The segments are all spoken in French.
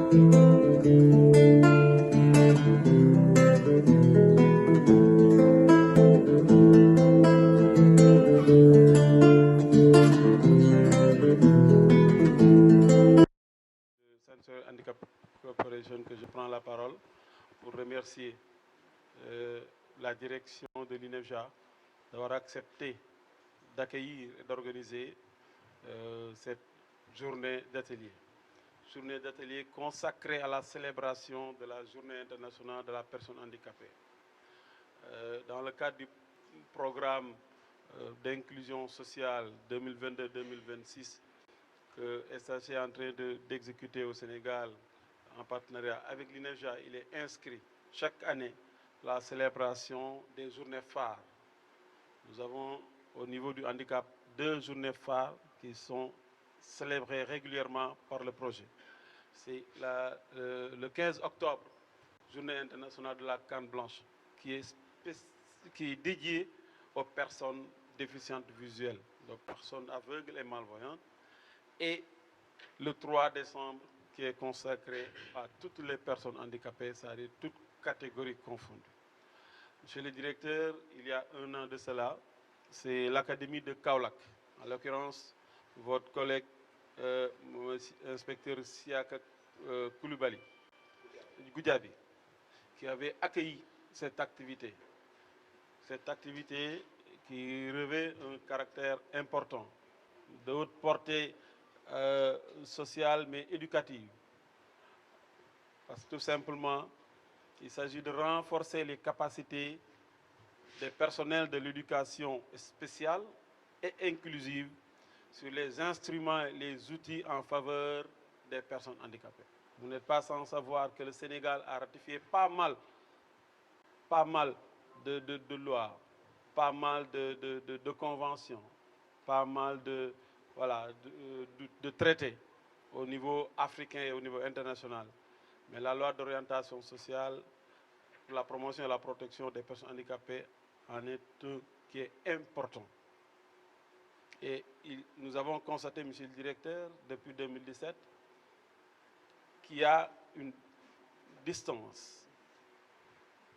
Center Handicap Corporation que je prends la parole pour remercier la direction de l'INEFJA d'avoir accepté d'accueillir et d'organiser cette journée d'atelier. Journée d'atelier consacrée à la célébration de la Journée internationale de la personne handicapée. Dans le cadre du programme d'inclusion sociale 2022-2026 que SHC est en train d'exécuter au Sénégal en partenariat avec l'INEFJA, il est inscrit chaque année la célébration des journées phares. Nous avons au niveau du handicap 2 journées phares qui sont célébrées régulièrement par le projet. C'est le 15 octobre, Journée internationale de la canne blanche, qui est dédiée aux personnes déficientes visuelles, aux personnes aveugles et malvoyantes. Et le 3 décembre, qui est consacré à toutes les personnes handicapées, c'est-à-dire toutes catégories confondues. Monsieur le directeur, il y a un an de cela, c'est l'Académie de Kaolack, en l'occurrence votre collègue inspecteur Siaka Koulibaly, Goudjabi, qui avait accueilli cette activité. Cette activité qui revêt un caractère important, de haute portée sociale mais éducative. Parce que tout simplement, il s'agit de renforcer les capacités des personnels de l'éducation spéciale et inclusive sur les instruments et les outils en faveur des personnes handicapées. Vous n'êtes pas sans savoir que le Sénégal a ratifié pas mal de lois, pas mal de conventions, pas mal de traités au niveau africain et au niveau international. Mais la loi d'orientation sociale pour la promotion et la protection des personnes handicapées en est un qui est important. Et nous avons constaté, monsieur le directeur, depuis 2017, qu'il y a une distance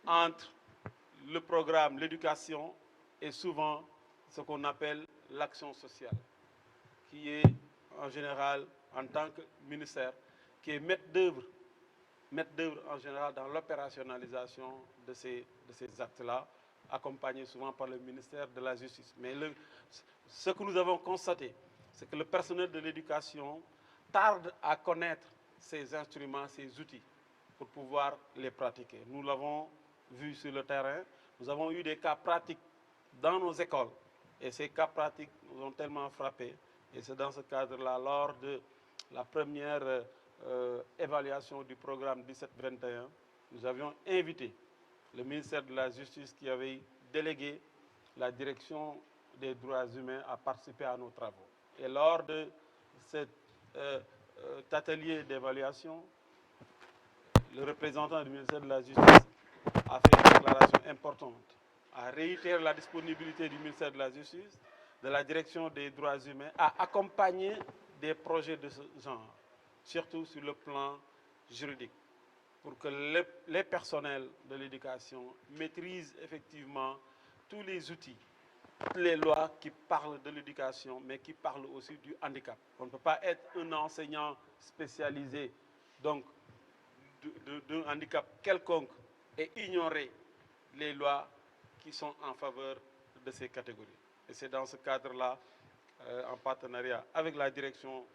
entre le programme, l'éducation et souvent ce qu'on appelle l'action sociale, qui est en général, en tant que ministère, qui est maître d'œuvre en général dans l'opérationnalisation de ces actes-là, accompagné souvent par le ministère de la Justice. Mais ce que nous avons constaté, c'est que le personnel de l'éducation tarde à connaître ces instruments, ces outils, pour pouvoir les pratiquer. Nous l'avons vu sur le terrain, nous avons eu des cas pratiques dans nos écoles, et ces cas pratiques nous ont tellement frappés, et c'est dans ce cadre-là, lors de la première évaluation du programme 17-21, nous avions invité le ministère de la Justice qui avait délégué la direction des droits humains à participer à nos travaux. Et lors de cet atelier d'évaluation, le représentant du ministère de la Justice a fait une déclaration importante, a réitéré la disponibilité du ministère de la Justice, de la direction des droits humains, à accompagner des projets de ce genre, surtout sur le plan juridique, pour que les personnels de l'éducation maîtrisent effectivement tous les outils, toutes les lois qui parlent de l'éducation, mais qui parlent aussi du handicap. On ne peut pas être un enseignant spécialisé donc d'un handicap quelconque et ignorer les lois qui sont en faveur de ces catégories. Et c'est dans ce cadre-là, en partenariat avec la direction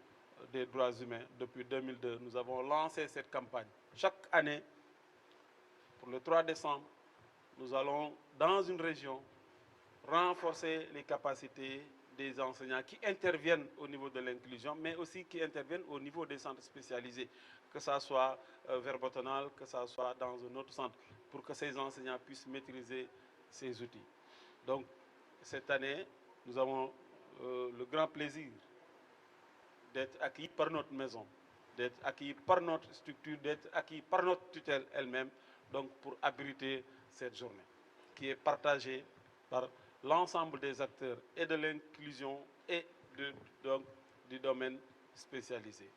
des droits humains, depuis 2002, nous avons lancé cette campagne. Chaque année, pour le 3 décembre, nous allons dans une région renforcer les capacités des enseignants qui interviennent au niveau de l'inclusion, mais aussi qui interviennent au niveau des centres spécialisés, que ce soit Verbotonal, que ce soit dans un autre centre, pour que ces enseignants puissent maîtriser ces outils. Donc, cette année, nous avons le grand plaisir d'être accueillis par notre maison, d'être accueillis par notre structure, d'être accueillis par notre tutelle elle-même, donc pour abriter cette journée, qui est partagée par l'ensemble des acteurs et de l'inclusion et donc, du domaine spécialisé.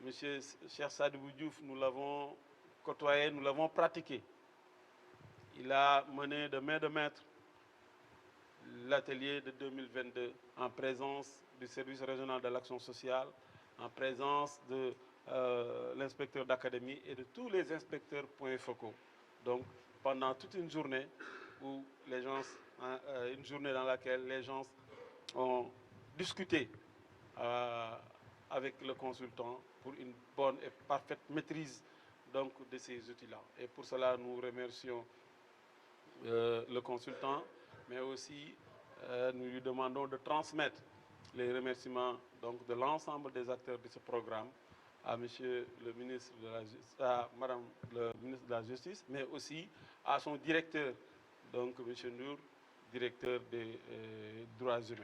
Monsieur Cheikh Sadibou Diouf, nous l'avons côtoyé, nous l'avons pratiqué. Il a mené de main de maître l'atelier de 2022 en présence du service régional de l'action sociale, en présence de l'inspecteur d'académie et de tous les inspecteurs points focaux. Donc, pendant toute une journée où les gens, une journée dans laquelle les gens ont discuté avec le consultant pour une bonne et parfaite maîtrise donc, de ces outils-là. Et pour cela, nous remercions le consultant, mais aussi nous lui demandons de transmettre les remerciements donc, de l'ensemble des acteurs de ce programme à Monsieur le ministre de la Justice, à Madame le ministre de la Justice, mais aussi à son directeur, donc Monsieur Nour, directeur des droits humains.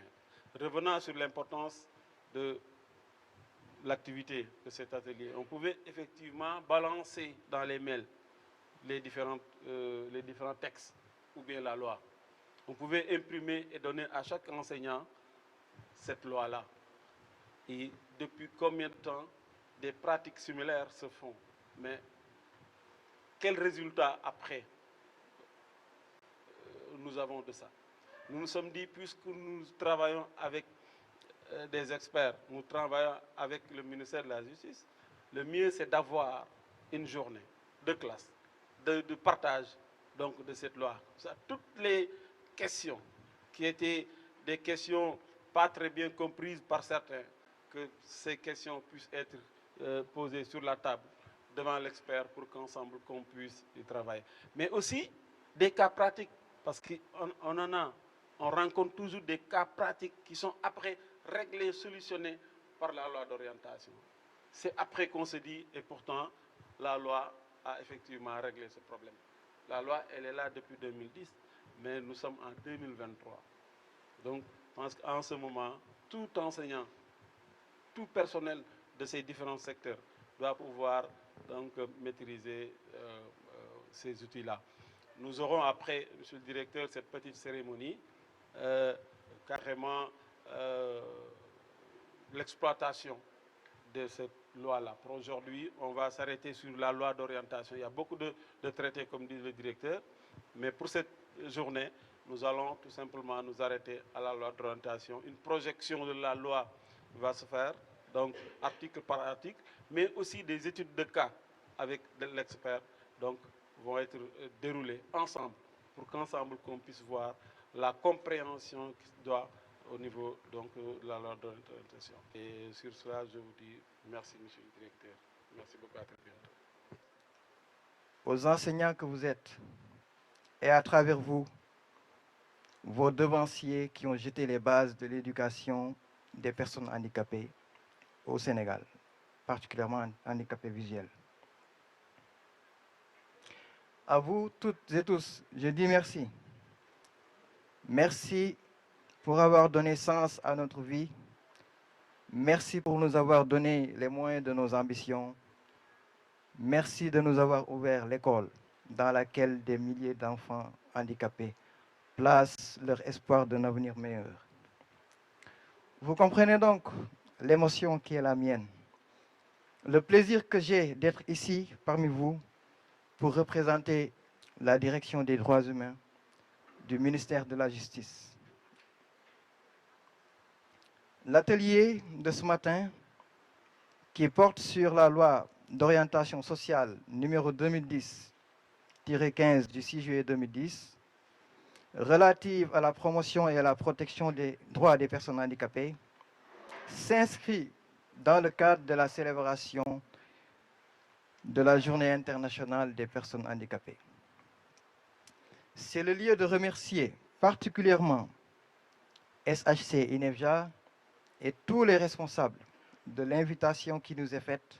Revenant sur l'importance de l'activité de cet atelier, on pouvait effectivement balancer dans les mails les différents textes ou bien la loi. On pouvait imprimer et donner à chaque enseignant cette loi-là. Et depuis combien de temps des pratiques similaires se font? Mais quel résultat après nous avons de ça? Nous nous sommes dit, puisque nous travaillons avec des experts, nous travaillons avec le ministère de la Justice, le mieux c'est d'avoir une journée de classe, de partage donc, de cette loi. Ça, toutes les questions qui étaient des questions pas très bien comprises par certains, que ces questions puissent être posées sur la table devant l'expert pour qu'ensemble qu'on puisse y travailler. Mais aussi des cas pratiques, parce on rencontre toujours des cas pratiques qui sont après réglés, solutionnés par la loi d'orientation. C'est après qu'on se dit, et pourtant, la loi a effectivement réglé ce problème. La loi, elle est là depuis 2010, mais nous sommes en 2023. Donc, je pense qu'en ce moment, tout enseignant, tout personnel de ces différents secteurs doit pouvoir donc, maîtriser ces outils-là. Nous aurons après, Monsieur le Directeur, cette petite cérémonie, carrément l'exploitation de cette loi-là. Pour aujourd'hui, on va s'arrêter sur la loi d'orientation. Il y a beaucoup de traités, comme dit le directeur, mais pour cette journée, nous allons tout simplement nous arrêter à la loi d'orientation. Une projection de la loi va se faire, donc article par article, mais aussi des études de cas avec l'expert, donc vont être déroulées ensemble, pour qu'ensemble qu'on puisse voir la compréhension qui doit au niveau donc, de la loi d'orientation. Et sur cela, je vous dis merci, monsieur le directeur. Merci beaucoup, à très bientôt. Aux enseignants que vous êtes, et à travers vous, vos devanciers qui ont jeté les bases de l'éducation des personnes handicapées au Sénégal, particulièrement handicapées visuelles. À vous toutes et tous, je dis merci. Merci pour avoir donné sens à notre vie. Merci pour nous avoir donné les moyens de nos ambitions. Merci de nous avoir ouvert l'école dans laquelle des milliers d'enfants handicapés placent leur espoir d'un avenir meilleur. Vous comprenez donc l'émotion qui est la mienne, le plaisir que j'ai d'être ici parmi vous pour représenter la direction des droits humains du ministère de la Justice. L'atelier de ce matin, qui porte sur la loi d'orientation sociale numéro 2010-15 du 6 juillet 2010, relative à la promotion et à la protection des droits des personnes handicapées, s'inscrit dans le cadre de la célébration de la Journée internationale des personnes handicapées. C'est le lieu de remercier particulièrement SHC INEFJA et tous les responsables de l'invitation qui nous est faite,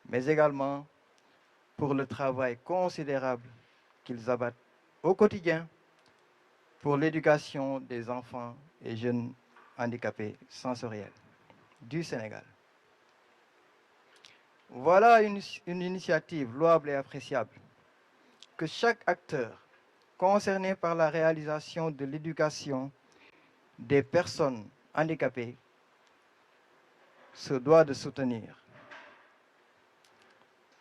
mais également pour le travail considérable qu'ils abattent au quotidien pour l'éducation des enfants et jeunes handicapés sensoriels du Sénégal. Voilà une initiative louable et appréciable que chaque acteur concerné par la réalisation de l'éducation des personnes handicapées se doit de soutenir.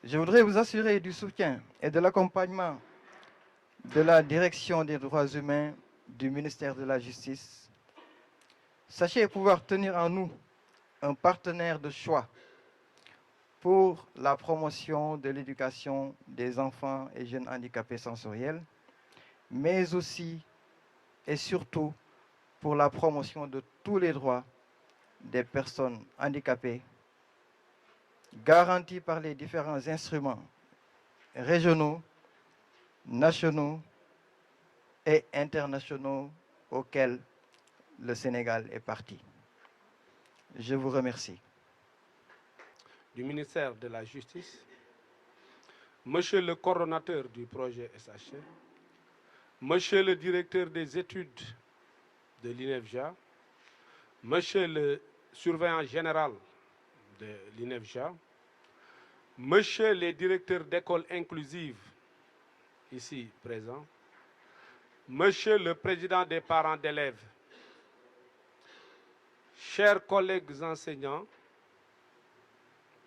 Je voudrais vous assurer du soutien et de l'accompagnement de la Direction des droits humains du ministère de la Justice. Sachez pouvoir tenir en nous un partenaire de choix pour la promotion de l'éducation des enfants et jeunes handicapés sensoriels, mais aussi et surtout pour la promotion de tous les droits des personnes handicapées, garantis par les différents instruments régionaux, nationaux et internationaux auxquels le Sénégal est partie. Je vous remercie. Du ministère de la Justice, Monsieur le coordonnateur du projet SHC, Monsieur le directeur des études de l'INEFJA, Monsieur le surveillant général de l'INEFJA, Monsieur les directeurs d'écoles inclusives ici présents, Monsieur le président des parents d'élèves, chers collègues enseignants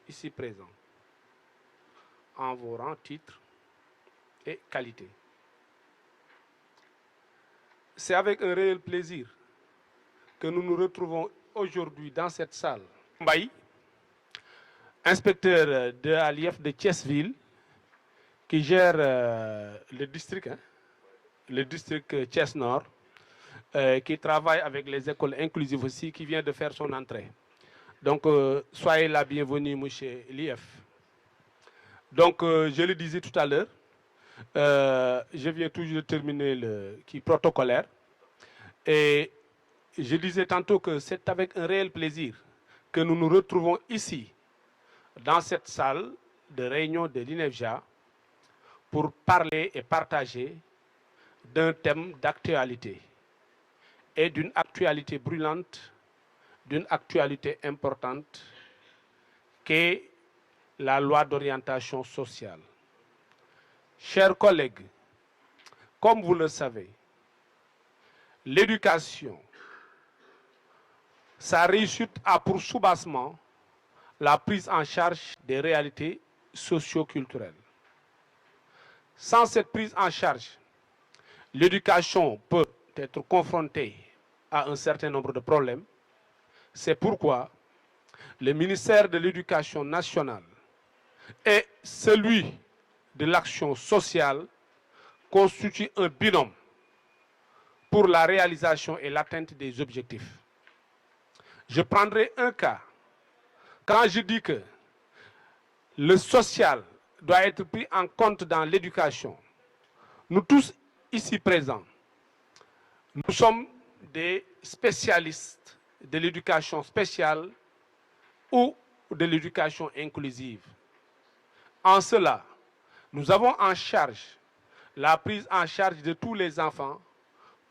ici présents, en vos rangs, titres et qualités. C'est avec un réel plaisir que nous nous retrouvons aujourd'hui dans cette salle. Mbaye, inspecteur de l'ALIF de Thiès-Ville, qui gère le district Thiès-Nord, qui travaille avec les écoles inclusives aussi, qui vient de faire son entrée. Donc, soyez la bienvenue, monsieur l'IF. Donc, je le disais tout à l'heure, je viens toujours de terminer le protocolaire. Et je disais tantôt que c'est avec un réel plaisir que nous nous retrouvons ici, dans cette salle de réunion de l'INEFJA, pour parler et partager d'un thème d'actualité et d'une actualité brûlante, d'une actualité importante qu'est la loi d'orientation sociale. Chers collègues, comme vous le savez, l'éducation, sa réussite a pour soubassement la prise en charge des réalités socio-culturelles. Sans cette prise en charge, l'éducation peut être confrontée à un certain nombre de problèmes. C'est pourquoi le ministère de l'Éducation nationale et celui de l'action sociale constituent un binôme pour la réalisation et l'atteinte des objectifs. Je prendrai un cas. Quand je dis que le social doit être pris en compte dans l'éducation, nous tous ici présents, nous sommes des spécialistes de l'éducation spéciale ou de l'éducation inclusive. En cela, nous avons en charge la prise en charge de tous les enfants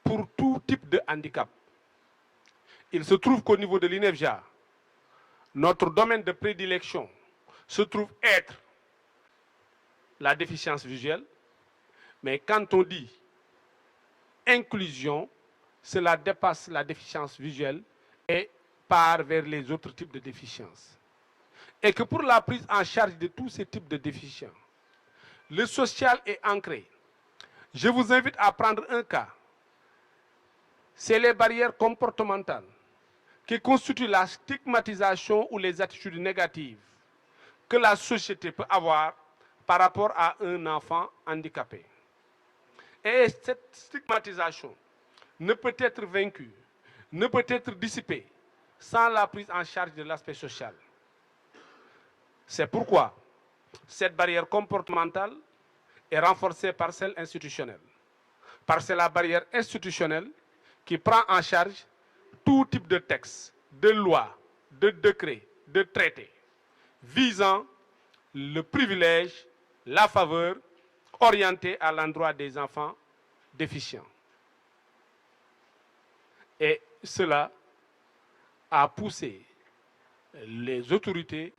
pour tout type de handicap. Il se trouve qu'au niveau de l'INEFJA, notre domaine de prédilection se trouve être la déficience visuelle, mais quand on dit inclusion, cela dépasse la déficience visuelle et part vers les autres types de déficiences. Et que pour la prise en charge de tous ces types de déficiences, le social est ancré. Je vous invite à prendre un cas. C'est les barrières comportementales qui constituent la stigmatisation ou les attitudes négatives que la société peut avoir par rapport à un enfant handicapé. Et cette stigmatisation ne peut être vaincue, ne peut être dissipée sans la prise en charge de l'aspect social. C'est pourquoi cette barrière comportementale est renforcée par celle institutionnelle. Parce que c'est la barrière institutionnelle qui prend en charge tout type de texte, de loi, de décret, de traité, visant le privilège, la faveur orientée à l'endroit des enfants déficients. Et cela a poussé les autorités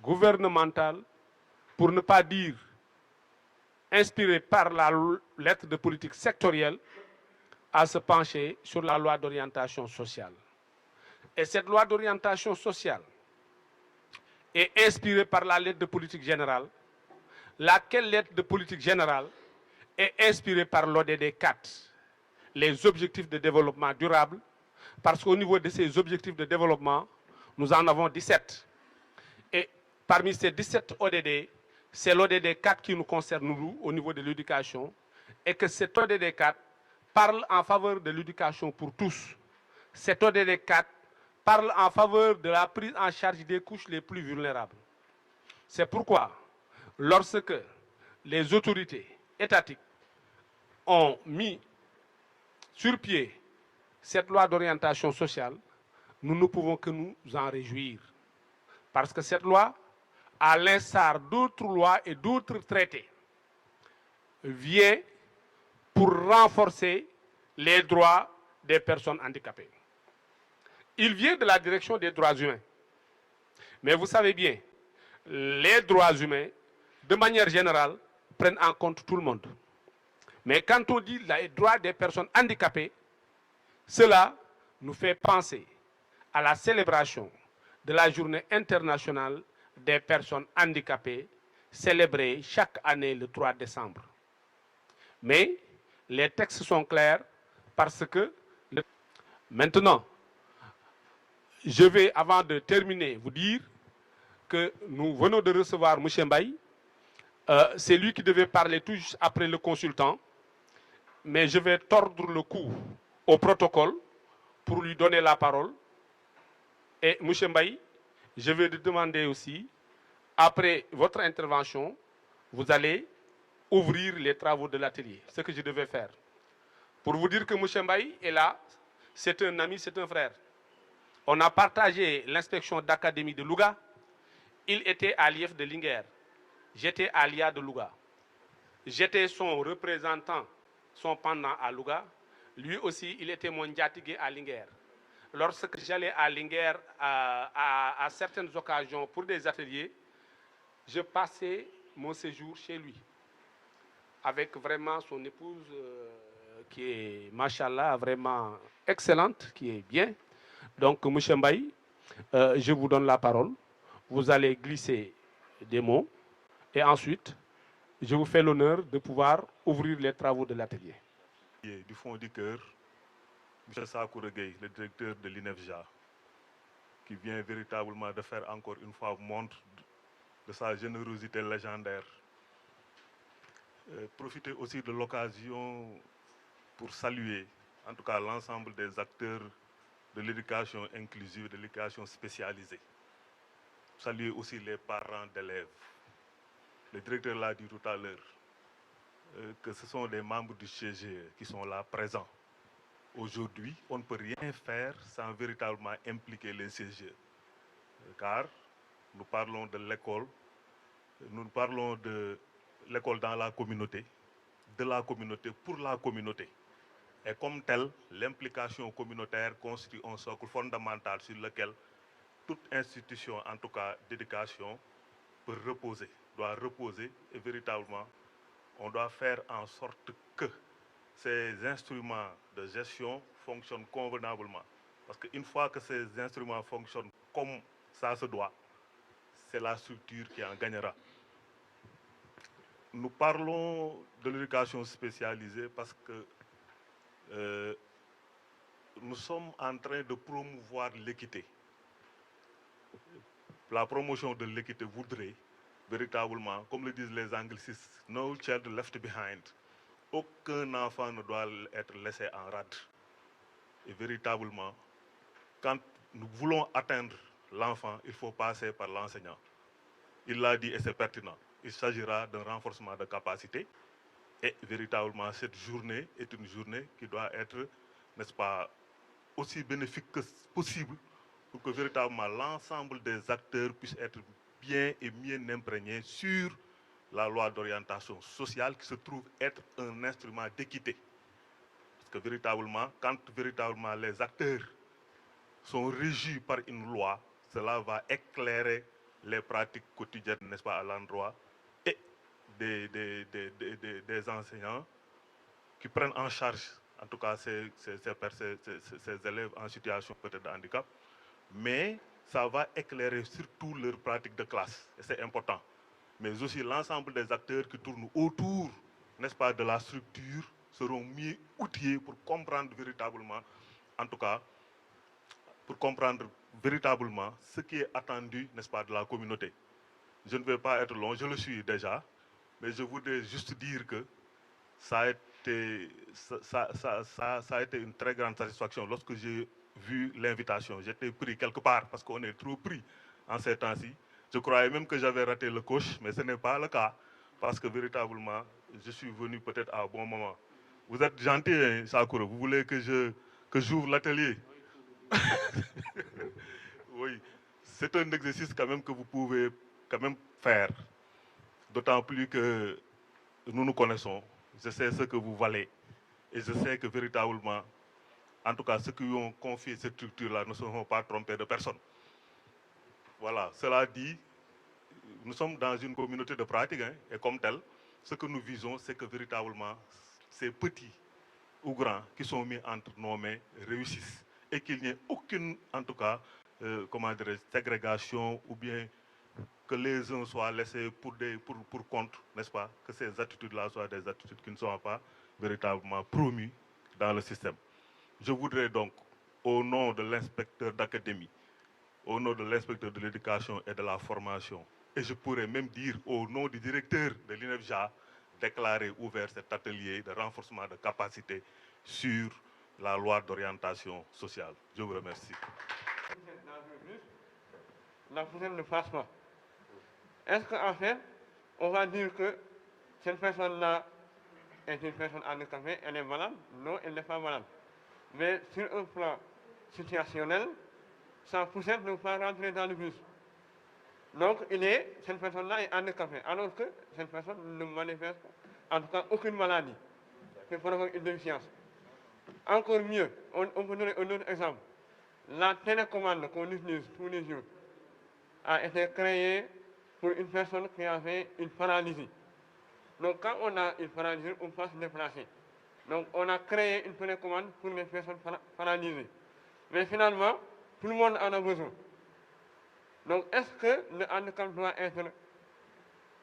gouvernementales, pour ne pas dire inspirées par la lettre de politique sectorielle, à se pencher sur la loi d'orientation sociale. Et cette loi d'orientation sociale est inspirée par la lettre de politique générale, laquelle lettre de politique générale est inspirée par l'ODD 4, les objectifs de développement durable, parce qu'au niveau de ces objectifs de développement, nous en avons 17. Et parmi ces 17 ODD, c'est l'ODD 4 qui nous concerne, nous, au niveau de l'éducation, et que cet ODD 4 parle en faveur de l'éducation pour tous. Cet ODD 4 parle en faveur de la prise en charge des couches les plus vulnérables. C'est pourquoi, lorsque les autorités étatiques ont mis sur pied cette loi d'orientation sociale, nous ne pouvons que nous en réjouir. Parce que cette loi, à l'instar d'autres lois et d'autres traités, vient pour renforcer les droits des personnes handicapées. Il vient de la direction des droits humains. Mais vous savez bien, les droits humains, de manière générale, prennent en compte tout le monde. Mais quand on dit les droits des personnes handicapées, cela nous fait penser à la célébration de la Journée internationale des personnes handicapées, célébrée chaque année le 3 décembre. Mais les textes sont clairs parce que maintenant, je vais, avant de terminer, vous dire que nous venons de recevoir M. Mbaye. C'est lui qui devait parler tout juste après le consultant. Mais je vais tordre le cou au protocole pour lui donner la parole. Et M. Mbaye, je vais lui demander aussi, après votre intervention, vous allez ouvrir les travaux de l'atelier, ce que je devais faire. Pour vous dire que M. Mbaye est là, c'est un ami, c'est un frère. On a partagé l'inspection d'académie de Louga. Il était à l'IF de Linguère. J'étais à l'IA de Louga. J'étais son représentant, son pendant à Louga. Lui aussi, il était mon diatigué à Linguère. Lorsque j'allais à Linguère à certaines occasions pour des ateliers, je passais mon séjour chez lui. Avec vraiment son épouse qui est, machallah, vraiment excellente, qui est bien. Donc, M. Mbaye, je vous donne la parole. Vous allez glisser des mots. Et ensuite, je vous fais l'honneur de pouvoir ouvrir les travaux de l'atelier. Du fond du cœur, M. Sakoura Gueye, le directeur de l'INEFJA, qui vient véritablement de faire encore une fois montre de sa générosité légendaire. Profiter aussi de l'occasion pour saluer en tout cas l'ensemble des acteurs de l'éducation inclusive, de l'éducation spécialisée. Saluer aussi les parents d'élèves. Le directeur l'a dit tout à l'heure, que ce sont des membres du CGE qui sont là présents. Aujourd'hui, on ne peut rien faire sans véritablement impliquer les CGE. Car nous parlons de l'école, nous parlons de l'école dans la communauté, de la communauté pour la communauté. Et comme tel, l'implication communautaire constitue un socle fondamental sur lequel toute institution, en tout cas d'éducation, peut reposer, doit reposer et véritablement, on doit faire en sorte que ces instruments de gestion fonctionnent convenablement. Parce qu'une fois que ces instruments fonctionnent comme ça se doit, c'est la structure qui en gagnera. Nous parlons de l'éducation spécialisée parce que nous sommes en train de promouvoir l'équité. La promotion de l'équité voudrait véritablement, comme le disent les anglicistes, no child left behind. Aucun enfant ne doit être laissé en rade. Et véritablement, quand nous voulons atteindre l'enfant, il faut passer par l'enseignant. Il l'a dit et c'est pertinent. Il s'agira d'un renforcement de capacité. Et véritablement, cette journée est une journée qui doit être, n'est-ce pas, aussi bénéfique que possible pour que véritablement l'ensemble des acteurs puissent être bien et mieux imprégnés sur la loi d'orientation sociale qui se trouve être un instrument d'équité. Parce que véritablement, quand véritablement les acteurs sont régis par une loi, cela va éclairer les pratiques quotidiennes, n'est-ce pas, à l'endroit et des enseignants qui prennent en charge, en tout cas, ces élèves en situation peut-être de handicap. Mais ça va éclairer surtout leur pratique de classe, et c'est important. Mais aussi l'ensemble des acteurs qui tournent autour, n'est-ce pas, de la structure, seront mieux outillés pour comprendre véritablement, en tout cas, pour comprendre véritablement ce qui est attendu, n'est-ce pas, de la communauté. Je ne vais pas être long, je le suis déjà, mais je voudrais juste dire que ça a été une très grande satisfaction lorsque j'ai vu l'invitation. J'étais pris quelque part parce qu'on est trop pris en ces temps-ci. Je croyais même que j'avais raté le coche, mais ce n'est pas le cas parce que véritablement, je suis venu peut-être à un bon moment. Vous êtes gentil, hein, Sakura. Vous voulez que j'ouvre l'atelier? Oui, c'est un exercice quand même que vous pouvez quand même faire. D'autant plus que nous nous connaissons. Je sais ce que vous valez. Et je sais que véritablement, en tout cas, ceux qui ont confié cette structure-là ne seront pas trompés de personne. Voilà, cela dit, nous sommes dans une communauté de pratique, hein, et comme tel, ce que nous visons, c'est que véritablement, ces petits ou grands qui sont mis entre nos mains réussissent. Et qu'il n'y ait aucune, en tout cas, comment dirais-je, ségrégation ou bien que les uns soient laissés pour compte, n'est-ce pas? Que ces attitudes-là soient des attitudes qui ne sont pas véritablement promues dans le système. Je voudrais donc, au nom de l'inspecteur d'académie, au nom de l'inspecteur de l'éducation et de la formation, et je pourrais même dire au nom du directeur de l'INEFJA, déclarer ouvert cet atelier de renforcement de capacité sur la loi d'orientation sociale. Je vous remercie. La prochaine ne passe pas. Est-ce qu'en fait, on va dire que cette personne-là est une personne handicapée, elle est malade? Non, elle n'est pas malade. Mais sur un plan situationnel, ça peut-être ne pas rentrer dans le bus. Donc, cette personne-là est handicapée, alors que cette personne ne manifeste en tout cas aucune maladie. C'est pour avoir une déficience. Encore mieux, on peut donner un autre exemple. La télécommande qu'on utilise tous les jours a été créée pour une personne qui avait une paralysie. Donc, quand on a une paralysie, on peut se déplacer. Donc, on a créé une télécommande pour les personnes paralysées. Mais finalement, tout le monde en a besoin. Donc, est-ce que le handicap doit être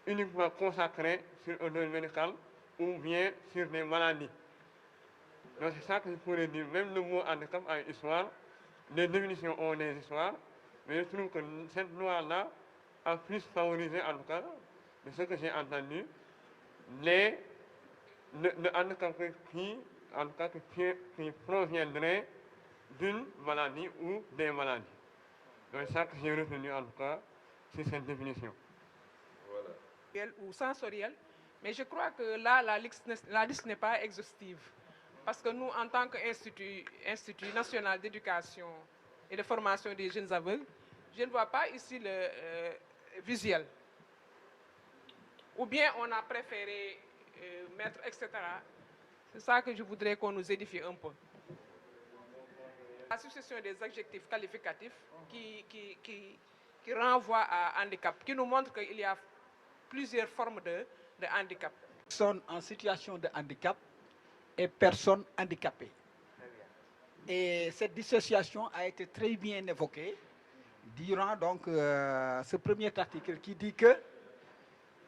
uniquement consacré sur un domaine médical ou bien sur des maladies? Donc, c'est ça que je pourrais dire. Même le mot handicap a une histoire, les définitions ont des histoires, mais je trouve que cette loi-là a plus favorisé, en tout cas, de ce que j'ai entendu, le handicap qui proviendrait d'une maladie ou des maladies. Donc, c'est ça que j'ai retenu, en tout cas, sur cette définition. Voilà. Ou sensoriel, mais je crois que là, la liste n'est pas exhaustive. Parce que nous, en tant qu'Institut national d'éducation et de formation des jeunes aveugles, je ne vois pas ici le visuel. Ou bien on a préféré mettre, etc. C'est ça que je voudrais qu'on nous édifie un peu. La succession des adjectifs qualificatifs qui renvoient à handicap, qui nous montrent qu'il y a plusieurs formes de handicap. Personnes en situation de handicap et personnes handicapées. Et cette dissociation a été très bien évoquée durant donc, ce premier article qui dit que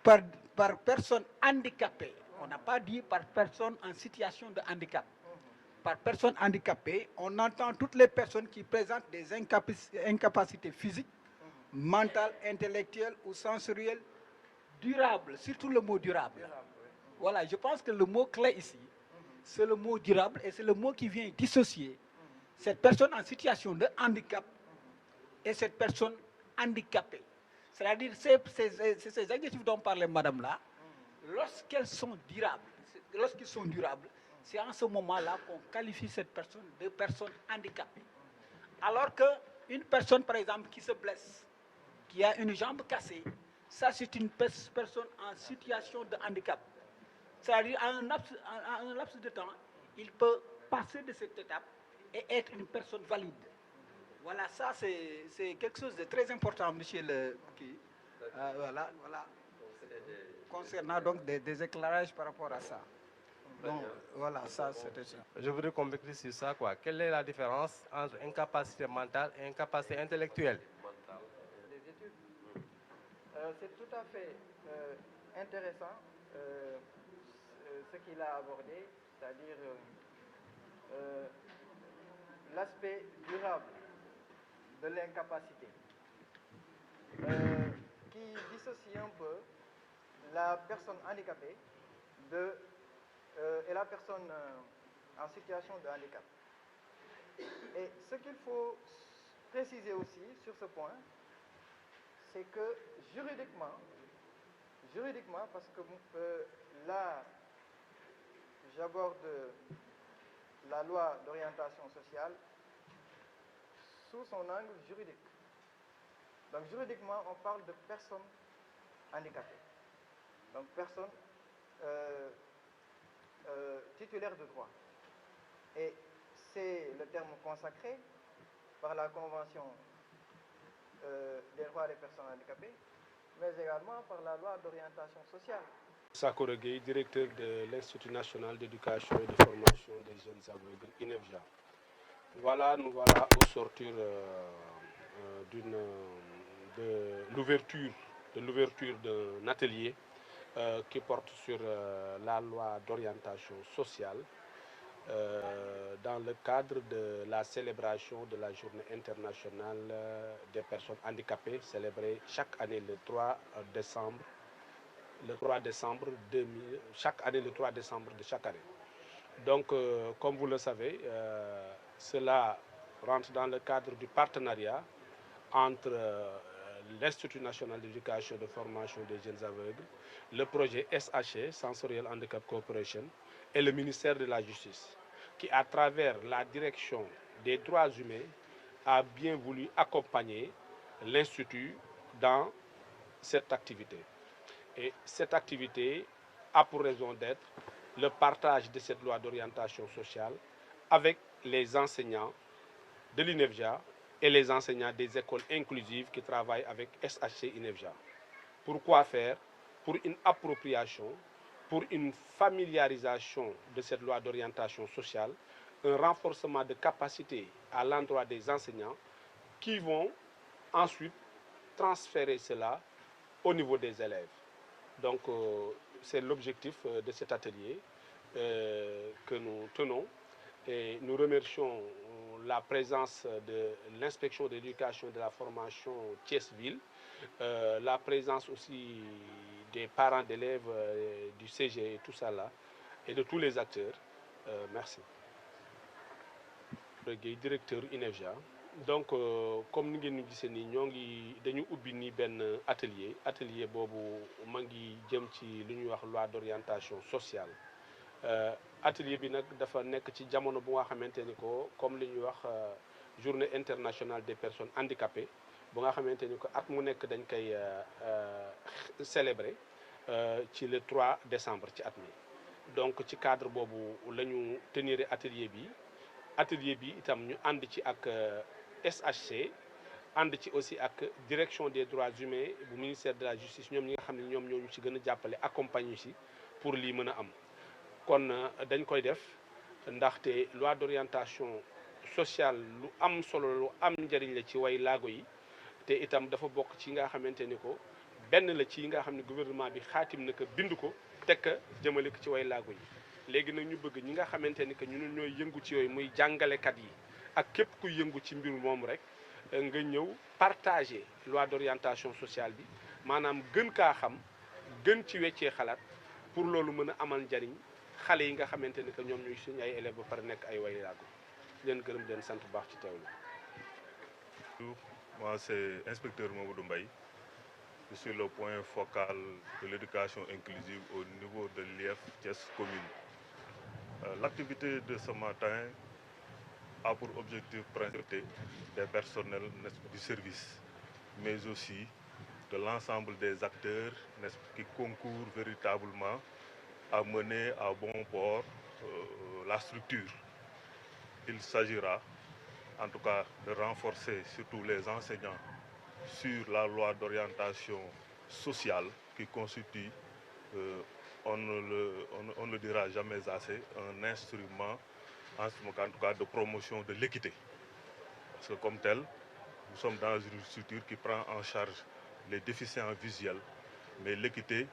par personne handicapée, on n'a pas dit par personne en situation de handicap. Par personne handicapée, on entend toutes les personnes qui présentent des incapacités physiques, mentales, intellectuelles ou sensorielles durables, surtout le mot durable. Voilà, je pense que le mot clé ici, c'est le mot durable et c'est le mot qui vient dissocier cette personne en situation de handicap et cette personne handicapée. C'est-à-dire ces adjectifs dont parlait madame là, lorsqu'ils sont durables, c'est en ce moment-là qu'on qualifie cette personne de personne handicapée. Alors qu'une personne, par exemple, qui se blesse, qui a une jambe cassée, ça c'est une personne en situation de handicap. C'est-à-dire, en un laps de temps, il peut passer de cette étape et être une personne valide. Voilà, ça c'est quelque chose de très important, monsieur le... voilà. Concernant donc des éclairages par rapport à ça. Donc, voilà, ça c'était ça. Je voudrais qu'on m'éclaircisse sur ça, quoi. Quelle est la différence entre incapacité mentale et incapacité intellectuelle? C'est tout à fait intéressant ce qu'il a abordé, c'est-à-dire l'aspect durable de l'incapacité, qui dissocie un peu la personne handicapée et la personne en situation de handicap. Et ce qu'il faut préciser aussi sur ce point, c'est que juridiquement, parce que là, j'aborde la loi d'orientation sociale sous son angle juridique. Donc juridiquement, on parle de personnes handicapées. Donc personnes titulaires de droit. Et c'est le terme consacré par la Convention des droits des personnes handicapées, mais également par la loi d'orientation sociale. Sakoro Gueye, directeur de l'Institut national d'éducation et de formation des jeunes aveugles, INEFJA. Voilà, nous voilà au sortir de l'ouverture d'un atelier qui porte sur la loi d'orientation sociale dans le cadre de la célébration de la journée internationale des personnes handicapées, célébrée chaque année le 3 décembre. Chaque année le 3 décembre de chaque année. Donc, comme vous le savez, cela rentre dans le cadre du partenariat entre l'Institut national d'éducation et de formation des jeunes aveugles, le projet SHC, Sensorial Handicap Corporation, et le ministère de la Justice, qui, à travers la direction des droits humains, a bien voulu accompagner l'Institut dans cette activité. Et cette activité a pour raison d'être le partage de cette loi d'orientation sociale avec les enseignants de l'INEFJA et les enseignants des écoles inclusives qui travaillent avec SHC INEFJA. Pourquoi faire? Pour une appropriation, pour une familiarisation de cette loi d'orientation sociale, un renforcement de capacité à l'endroit des enseignants qui vont ensuite transférer cela au niveau des élèves. Donc, c'est l'objectif de cet atelier que nous tenons et nous remercions la présence de l'inspection de l'éducation et de la formation Thiès-Ville, la présence aussi des parents d'élèves du CG et tout ça là, et de tous les acteurs. Merci. Directeur INEFJA. Donc comme ni ngeen ñu gisee nii ñoo ngi dañu ubbi nii benn atelier boobu ma ngi jëm ci lu ñuy wax loi d'orientation sociale atelier bi nag dafa nekk ci jamono bu nga xamante ni ko comme li ñuy wax journée internationale des personnes handicapées bu nga xamante ni ko at mu nekk dañ koy célébrer ci le 3 décembre ci at mi. Donc ci cadre boobu la ñu tenir atelier bi itam ñu ànd ci ak SHC ànd ci aussi ak direction des droits humains bu ministère de la justice ñoom ñi nga xam ne ñoom ñoo ñu ci gën a jàppale accompagner ci pour lii mën a am. kon dañ koy def ndaxte loi d'orientation sociale lu am solo lu am njëriñ la ci way laago yi te itam dafa bokk ci nga xamante ni ko benn la ci nga xam ne gouvernement bi xaatim na ko bind ko teg ko jëmale ko ci way laago yi. léegi nag ñu bëgg ñi nga xamante ni que ñun ñooy yëngu ci yooyu muy jàngalekat yi ak képp kuy yëngu ci mbir moom rek nga ñëw partager loi d'orientation sociale bi maanaam gën kaa xam gën ci weccee xalaat pour loolu mën a amal njariñ xale yi nga xamante ni que ñoom ñooy suñu ay élèves ba pare nekk ay way laago leen gërëm leen sant bu baax ci teewlu. Moi c'est inspecteur Mamadou Mbaye. Je suis le point focal de l'éducation inclusive au niveau de l'IEF Thiès commune. L'activité de ce matin a pour objectif principal des personnels du service, mais aussi de l'ensemble des acteurs qui concourent véritablement à mener à bon port la structure. Il s'agira en tout cas de renforcer surtout les enseignants sur la loi d'orientation sociale qui constitue, on ne le dira jamais assez, un instrument en tout cas de promotion de l'équité. Parce que comme tel, nous sommes dans une structure qui prend en charge les déficients visuels, mais l'équité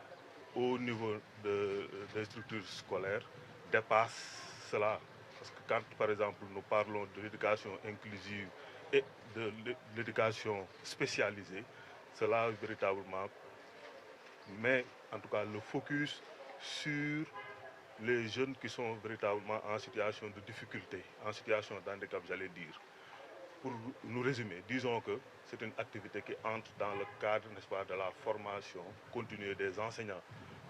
au niveau des structures scolaires dépasse cela. Parce que quand, par exemple, nous parlons de l'éducation inclusive et de l'éducation spécialisée, cela véritablement met en tout cas le focus sur les jeunes qui sont véritablement en situation de difficulté, en situation d'handicap, j'allais dire. Pour nous résumer, disons que c'est une activité qui entre dans le cadre, n'est-ce pas, de la formation continue des enseignants.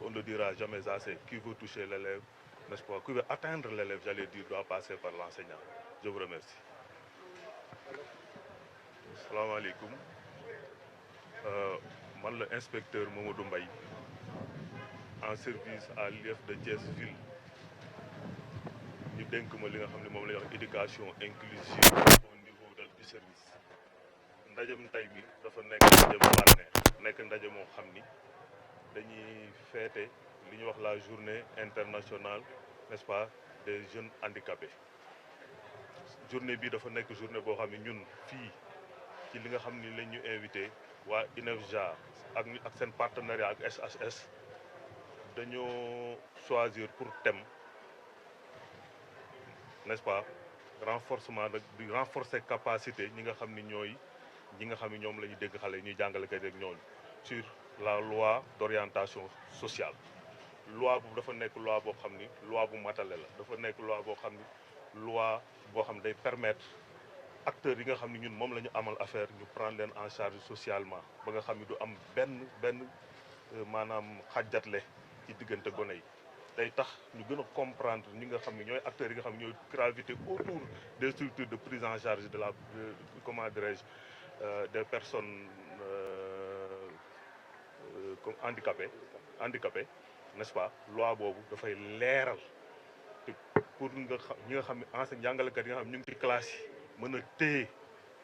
On ne dira jamais assez, qui veut toucher l'élève, n'est-ce pas, qui veut atteindre l'élève, j'allais dire, doit passer par l'enseignant. Je vous remercie. Salam alaikum. Moi, l'inspecteur Momodou Mbaye, en service à l'IF de Thiès-Ville, ñu dénk ma li nga xam ne moom la ñuy wax éducation inclusive au niveau du service. Ndajem tey bi dafa nekk ndaje mu bànneex nekk ndaje moo xam ni dañuy feete li ñuy wax la journée internationale, n'est-ce pas, des jeunes handicapés. Journée bi dafa nekk journée boo xam ne ñun fii ci li nga xam ni lañ ñu invité waa INEFJA ak seen partenariat ak SHS dañoo choisir pour thème, n'est-ce pas, renforcement di renforcer capacité ñi nga xam ni ñoom la ñu dégg xale ñuy jàngalekat rek ñooñu sur la loi d'orientation sociale. Loi boobu dafa nekk loi boo xam ni loi bu matale la, dafa nekk loi boo xam ni loi boo xam day permettre acteurs yi nga xam ni ñun moom la ñu amal affaire ñu prendre leen en charge socialement ba nga xam ni du am benn maanaam xàjjatle ci diggante gone yi. Day tax ñu gën a comprendre ñi nga xam ne ñooy acteurs yi nga xam ne ñooy gravité autour des structures de prise en charge de comment dirais-je, des personnes comme handicapées, n'est-ce pas. Loi boobu dafay leeral te pour ñi nga xam ne enseignants jàngalekat yi nga xam ne ñu ngi ci classe yi mën a téye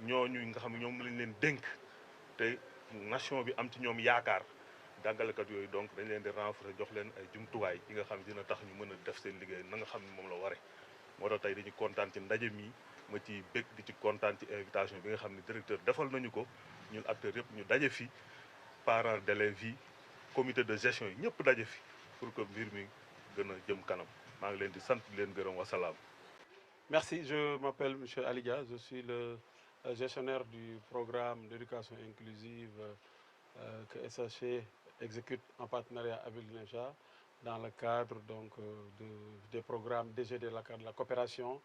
ñooñu nga xam ne ñoom lañ leen dénk te nation bi am ci ñoom yaakaar. Jàngalekat yooyu donc dañ leen di renforcer jox leen ay jumtuwaay yi nga xam ne dina tax ñu mën a def seen liggéey na nga xam ne moom la waree. Moo tax tey dañu kontaan ci ndaje mi ma ci bég di ci kontaan ci invitation bi nga xam ne directeur defal nañu ko ñun acteurs yëpp ñu daje fi parents d'élèves yi comité de gestion yi ñëpp daje fi pour que mbir mi gën a jëm kanam maa ngi leen di sant di leen gërëm wasalaam. Merci, je m'appelle M. Aliga, je suis le gestionnaire du programme d'éducation inclusive que SHE exécute en partenariat avec l'INEFJA dans le cadre donc, des programmes DGD, dans le cadre de la coopération,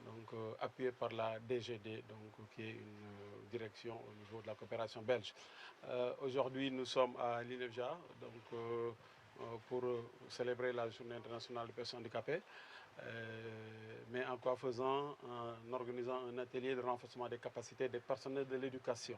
donc, appuyé par la DGD, donc, qui est une direction au niveau de la coopération belge. Aujourd'hui, nous sommes à l'INEFJA pour célébrer la Journée internationale des personnes handicapées, mais en quoi faisant, en organisant un atelier de renforcement des capacités des personnels de l'éducation.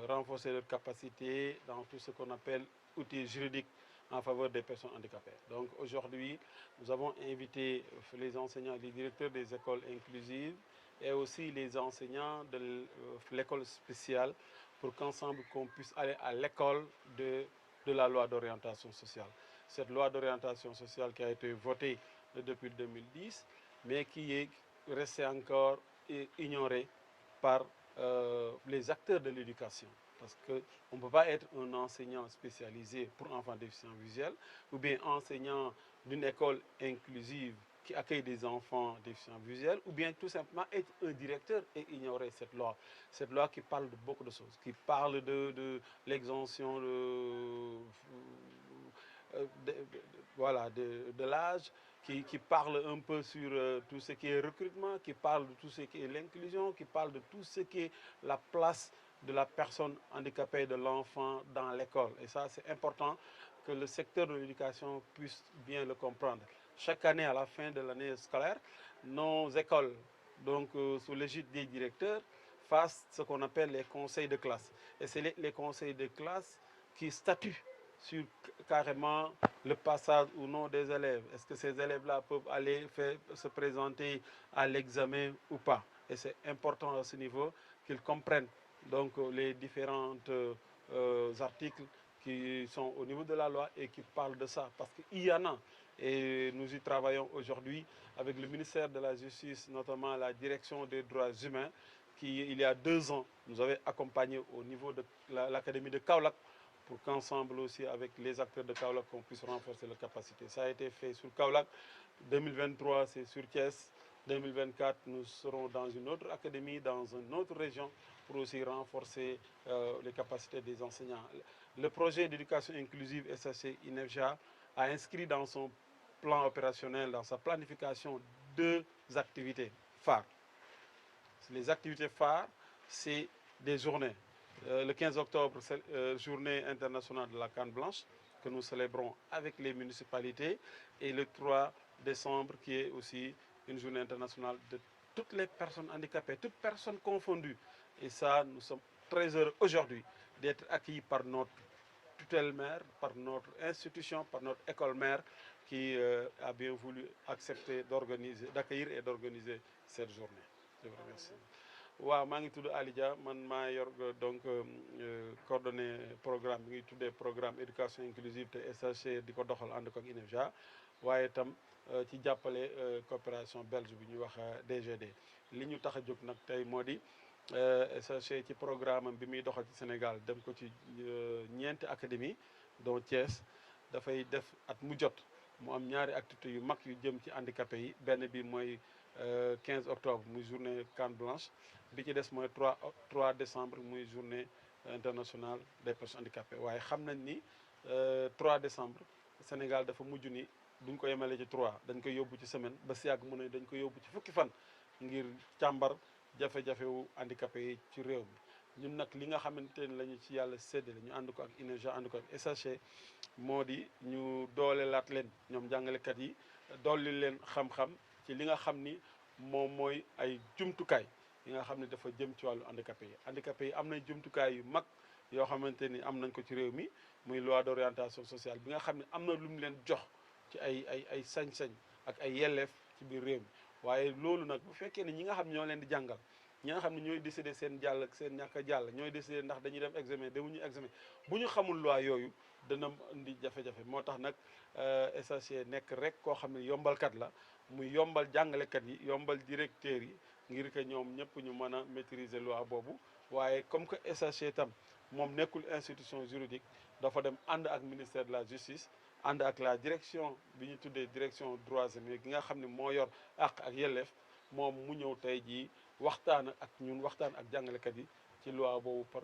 Renforcer leurs capacités dans tout ce qu'on appelle outils juridiques en faveur des personnes handicapées. Donc aujourd'hui, nous avons invité les enseignants, les directeurs des écoles inclusives et aussi les enseignants de l'école spéciale pour qu'ensemble qu'on puisse aller à l'école de la loi d'orientation sociale. Cette loi d'orientation sociale qui a été votée depuis 2010, mais qui est restée encore ignorée par les acteurs de l'éducation. Parce qu'on ne peut pas être un enseignant spécialisé pour enfants déficients visuels ou bien enseignant d'une école inclusive qui accueille des enfants déficients visuels ou bien tout simplement être un directeur et ignorer cette loi. Cette loi qui parle de beaucoup de choses, qui parle de l'exemption de l'âge, qui parle un peu sur tout ce qui est recrutement, qui parle de tout ce qui est l'inclusion, qui parle de tout ce qui est la place de la personne handicapée, de l'enfant dans l'école. Et ça, c'est important que le secteur de l'éducation puisse bien le comprendre. Chaque année, à la fin de l'année scolaire, nos écoles, donc sous l'égide des directeurs, fassent ce qu'on appelle les conseils de classe. Et c'est les conseils de classe qui statuent sur carrément le passage ou non des élèves. Est-ce que ces élèves-là peuvent aller se présenter à l'examen ou pas? Et c'est important à ce niveau qu'ils comprennent donc les différents articles qui sont au niveau de la loi et qui parlent de ça. Parce qu'il y en a. Et nous y travaillons aujourd'hui avec le ministère de la Justice, notamment la direction des droits humains, qui, il y a 2 ans, nous avait accompagnés au niveau de l'académie de Kaolack pour qu'ensemble aussi avec les acteurs de Kaolack, on puisse renforcer leurs capacités. Ça a été fait sur Kaolack. 2023, c'est sur Thiès. 2024, nous serons dans une autre académie, dans une autre région, pour aussi renforcer les capacités des enseignants. Le projet d'éducation inclusive SHC INEFJA a inscrit dans son plan opérationnel, dans sa planification, 2 activités phares. Les activités phares, c'est des journées. Le 15 octobre, c'est journée internationale de la canne blanche que nous célébrons avec les municipalités. Et le 3 décembre, qui est aussi une journée internationale de toutes les personnes handicapées, toutes personnes confondues. Et ça, nous sommes très heureux aujourd'hui d'être accueillis par notre tutelle mère, par notre institution, par notre école mère qui a bien voulu accepter d'accueillir et d'organiser cette journée. Je vous remercie. waaw maa ngi tudd Ali Dia man maa yor donc coordonné programme bi ngi tuddee programme éducation inclusive te SHC di ko doxal ànd ko ak INEFJA waaye itam ci jàppale coopération belge bi ñuy wax DGD li ñu tax a jóg nag tey moo di SHC ci programme am bi muy doxal ci Sénégal dem ko ci ñeenti académie dont Thiès dafay def at mu jot mu am ñaari activités yu mag yu jëm ci handicapé yi benn bi mooy 15 octobre muy journée canne blanche bi ci des mooy 3 décembre muy journée internationale des personnes handicapées waaye xam nañ ni 3 décembre Sénégal dafa mujj ni duñ ko yemale ci 3 dañ koy yóbbu ci semaine ba si yàgg mu ne dañ koy yóbbu ci fukki fan ngir càmbar jafe-jafewu handicapé yi ci réew mi ñun nag li nga xamante ni la ñu ci yàlla séddale ñu ànd ko ak INEFJA ànd ko ak SHC moo di ñu doolelaat leen ñoom jàngalekat yi dolli leen xam-xam ci li nga xam ni moom mooy ay jumtukaay yi nga xam ne dafa jëm ci wàllu handicapé yi am nañ jumtukaay yu mag yoo xamante ni am nañ ko ci réew mi muy loi d'orientation sociale bi nga xam ne am na lu mu leen jox ci ay sañ-sañ ak ay yelleef ci biir réew mi waaye loolu nag bu fekkee ne ñi nga xam ñoo leen di jàngal ñi nga xam ne ñooy décider seen jàll ak seen ñàkk a jàll ñooy décider ndax dañuy dem examen demuñu examen bu ñu xamul loi yooyu dana indi jafe-jafe moo tax nag SHC nekk rek koo xam ne yombalkat la muy yombal jàngalekat yi yombal directeurs yi ngir que ñoom ñëpp ñu mën a maîtriser loi boobu waaye comme que SHC tam moom nekkul institution juridique dafa dem ànd ak ministère de la justice ànd ak la direction bi ñu tuddee direction droits humains gi nga xam ne moo yor àq ak yelleef moom mu ñëw tey jii waxtaan ak ñun waxtaan ak jàngalekat yi ci loi boobu par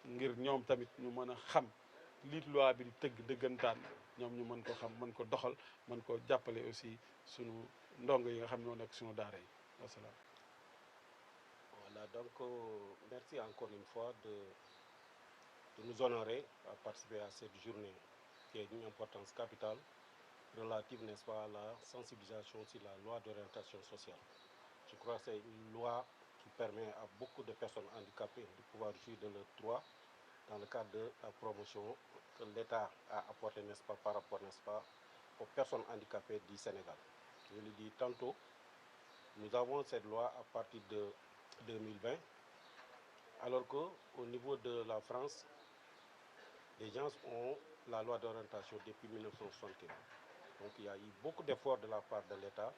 ngir ñoom tamit ñu mën a xam li loi bi di tëgg dëggantaan ñoom ñu mën ko xam mën ko doxal mën ko jàppale aussi sunu ndongo yi nga xam ñoo nekk sunu daara yi wasalaam. Voilà, donc merci encore une fois de nous honorer à participer à cette journée qui est d'une importance capitale relative, n'est-ce pas, à la sensibilisation sur la loi d'orientation sociale. Je crois que c'est une loi qui permet à beaucoup de personnes handicapées de pouvoir jouir de leurs droits dans le cadre de la promotion que l'État a apportée, n'est-ce pas, par rapport, n'est-ce pas, aux personnes handicapées du Sénégal. Je l'ai dit tantôt, nous avons cette loi à partir de 2020, alors qu'au niveau de la France, les gens ont la loi d'orientation depuis 1961. Donc il y a eu beaucoup d'efforts de la part de l'État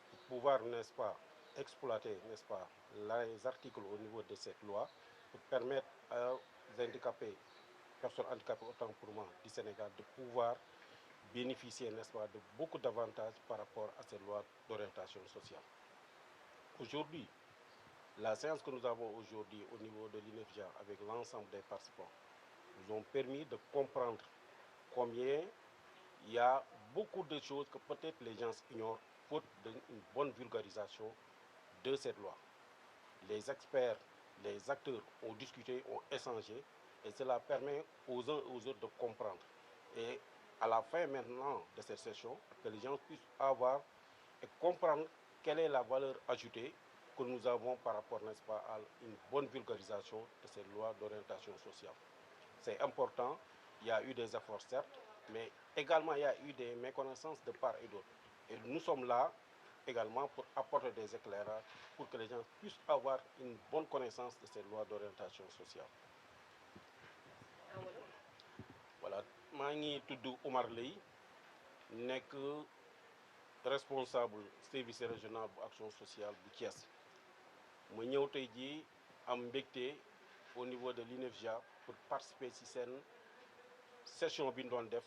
pour pouvoir, n'est-ce pas, exploiter, n'est-ce pas, les articles au niveau de cette loi pour permettre aux handicapés, personnes handicapées autant pour moi du Sénégal, de pouvoir bénéficier, n'est-ce pas, de beaucoup d'avantages par rapport à cette loi d'orientation sociale. Aujourd'hui, la séance que nous avons aujourd'hui au niveau de l'INEFJA avec l'ensemble des participants nous ont permis de comprendre combien il y a beaucoup de choses que peut-être les gens ignorent faute d'une bonne vulgarisation de cette loi. Les experts, les acteurs ont discuté, ont échangé et cela permet aux uns et aux autres de comprendre. Et à la fin maintenant de cette session, que les gens puissent avoir et comprendre quelle est la valeur ajoutée que nous avons par rapport, n'est-ce pas, à une bonne vulgarisation de cette loi d'orientation sociale. C'est important, il y a eu des efforts certes, mais également il y a eu des méconnaissances de part et d'autre. Et nous sommes là également pour apporter des éclairages pour que les gens puissent avoir une bonne connaissance de cette loi d'orientation sociale. Voilà, maa ngi tudd Oumar Leye nekk responsable service régional bu action sociale bu Thiès. ma ñëw tey jii am mbégte au niveau de l'INEFJA pour participer ci seen session bi ñu doon def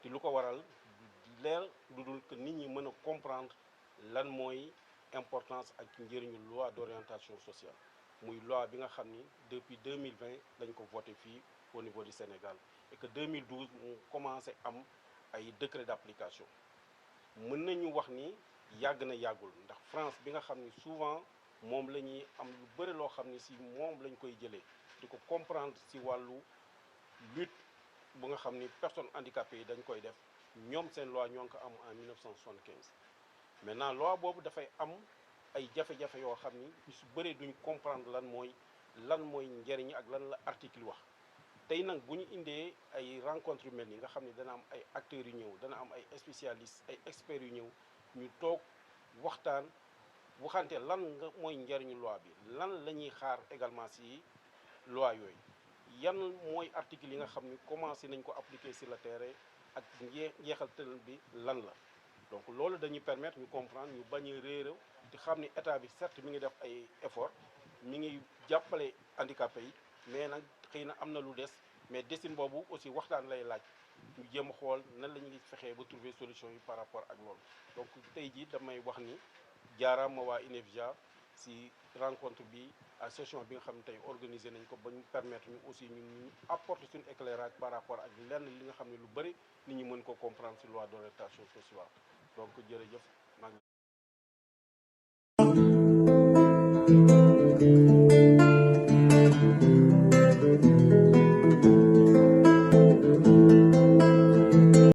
te lu ko waral leer lu dul que nit ñi mën a comprendre lan mooy importance ak njëriñu loi d'orientation sociale muy loi bi nga xam ni depuis 2020 dañ ko voté fii au niveau du Sénégal et que 2012 mu commencé am ay décret d'application mën nañu wax ni yàgg na yàggul ndax France bi nga xam ni souvent moom la ñuy am lu bëri loo xam ni si moom lañ koy jëlee di ko comprendre si wàllu lutte bu nga xam ni personnes handicapées yi dañ koy def ñoom seen loi ñoo ngi ko am en 1975 maintenant loi boobu dafay am ay jafe-jafe yoo xam ni ñu su bëree duñ comprendre lan mooy njëriñ ak lan la article wax tey nag bu ñu indee ay rencontre yu mel ni nga xam ni dana am ay acteurs yu ñëw dana am ay spécialistes ay experts yu ñëw ñu toog waxtaan waxante lan nga mooy njëriñu loi bi lan la ñuy xaar également ci loi yooyu yan mooy article yi nga xam ni commencé nañ ko appliquer sur le terrain ak njeexaltal bi lan la donc loolu dañuy permettre ñu comprendre ñu bañ a réeréw te xam ni état bi certes mi ngi def ay effort mi ngi jàppale handicapés yi mais nag xëy na am na lu des mais desin boobu aussi waxtaan lay laaj ñu jéem a xool nan la ñuy fexee ba trouver solution yi par rapport ak loolu donc tey jii damay wax ni jaaraama waa INEFJA si rencontre bi à session bi nga xam ne tey organisé nañ ko ba ñu permettre ñu aussi ñu apporter suñu éclairage par rapport ak lenn li nga xam ne lu bëri nit ñi mën ko comprendre si loi d'orientation sociale donc jërëjëf maa ngi